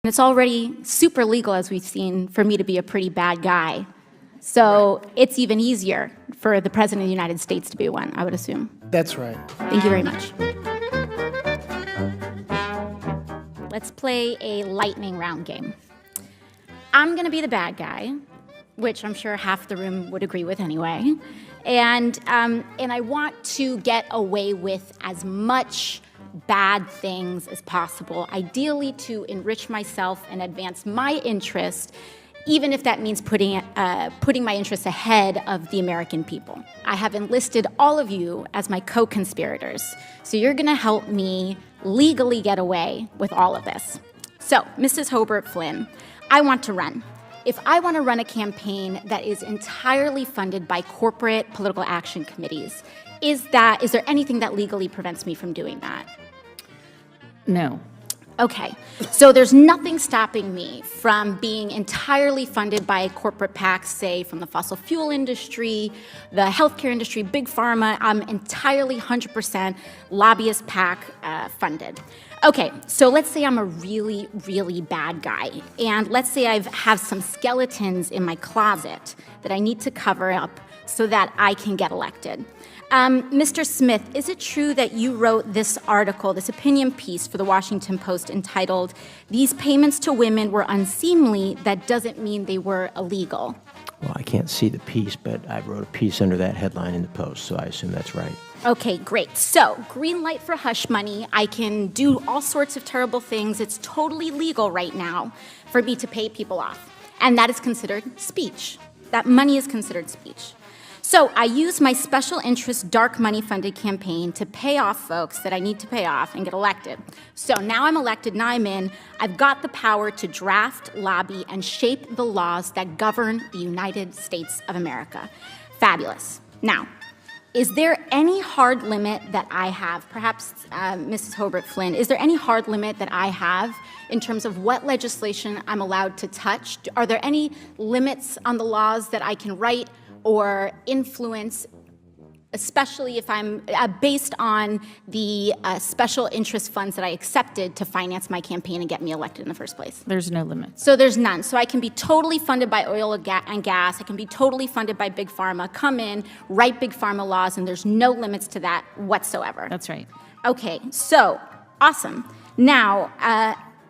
It's already super legal, as we've seen, for me to be a pretty bad guy. So it's even easier for the President of the United States to be one, I would assume. That's right. Thank you very much. Let's play a lightning round game. I'm going to be the bad guy, which I'm sure half the room would agree with anyway. And I want to get away with as much bad things as possible, ideally to enrich myself and advance my interest, even if that means putting my interests ahead of the American people. I have enlisted all of you as my co-conspirators, so you're going to help me legally get away with all of this. So, Mrs. Hobart Flynn, I want to run. If I want to run a campaign that is entirely funded by corporate political action committees, is there anything that legally prevents me from doing that? No. Okay, so there's nothing stopping me from being entirely funded by corporate PACs, say from the fossil fuel industry, the healthcare industry, big pharma. I'm entirely 100% lobbyist PAC funded. Okay, so let's say I'm a really, really bad guy, and let's say I have some skeletons in my closet that I need to cover up so that I can get elected. Mr. Smith, is it true that you wrote this article, this opinion piece for the Washington Post entitled, "These payments to women were unseemly, that doesn't mean they were illegal"? Well, I can't see the piece, but I wrote a piece under that headline in the Post, so I assume that's right. Okay, great. So, green light for hush money. I can do all sorts of terrible things. It's totally legal right now for me to pay people off. And that is considered speech. That money is considered speech. So I use my special interest dark money funded campaign to pay off folks that I need to pay off and get elected. So now I'm elected, now I'm in. I've got the power to draft, lobby, and shape the laws that govern the United States of America. Fabulous. Now, is there any hard limit that I have, perhaps Mrs. Hobart Flynn, is there any hard limit that I have in terms of what legislation I'm allowed to touch? Are there any limits on the laws that I can write or influence, especially if I'm based on the special interest funds that I accepted to finance my campaign and get me elected in the first place? There's no limit. So there's none. So I can be totally funded by oil and gas. I can be totally funded by Big Pharma, come in, write Big Pharma laws, and there's no limits to that whatsoever. That's right. Okay, so awesome. Now,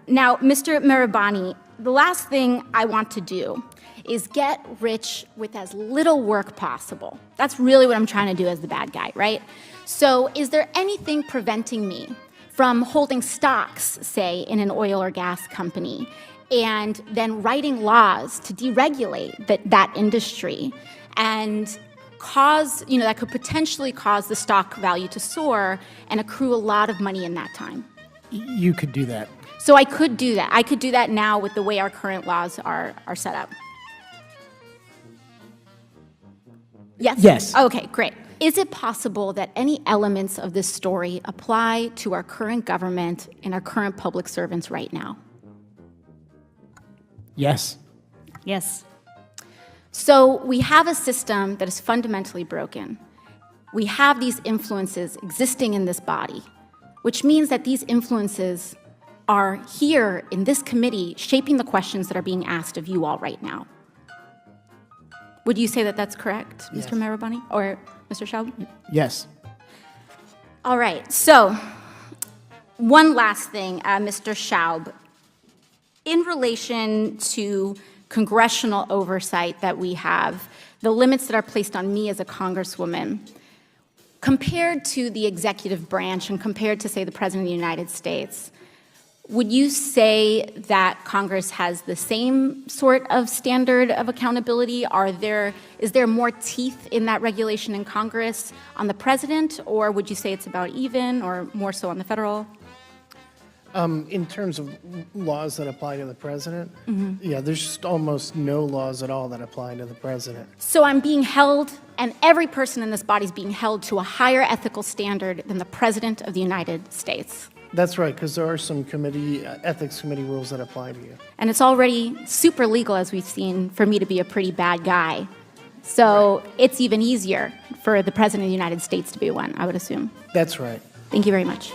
Mr. Mirabani, the last thing I want to do is get rich with as little work possible. That's really what I'm trying to do as the bad guy, right? So is there anything preventing me from holding stocks, say, in an oil or gas company, and then writing laws to deregulate that industry and cause, that could potentially cause the stock value to soar and accrue a lot of money in that time? You could do that. So I could do that. I could do that now with the way our current laws are set up. Yes? Yes. Okay, great. Is it possible that any elements of this story apply to our current government and our current public servants right now? Yes. Yes. So we have a system that is fundamentally broken. We have these influences existing in this body, which means that these influences are here in this committee shaping the questions that are being asked of you all right now. Would you say that that's correct, Yes. Mr. Mirabani or Mr. Schaub? Yes. All right, so one last thing, Mr. Schaub. In relation to congressional oversight that we have, the limits that are placed on me as a congresswoman, compared to the executive branch and compared to, say, the President of the United States, would you say that Congress has the same sort of standard of accountability? Is there more teeth in that regulation in Congress on the president, or would you say it's about even, or more so on the federal? In terms of laws that apply to the president, yeah, there's just almost no laws at all that apply to the president. So I'm being held, and every person in this body is being held to a higher ethical standard than the President of the United States. That's right, because there are some ethics committee rules that apply to you. And it's already super legal, as we've seen, for me to be a pretty bad guy. So it's even easier for the President of the United States to be one, I would assume. That's right. Thank you very much.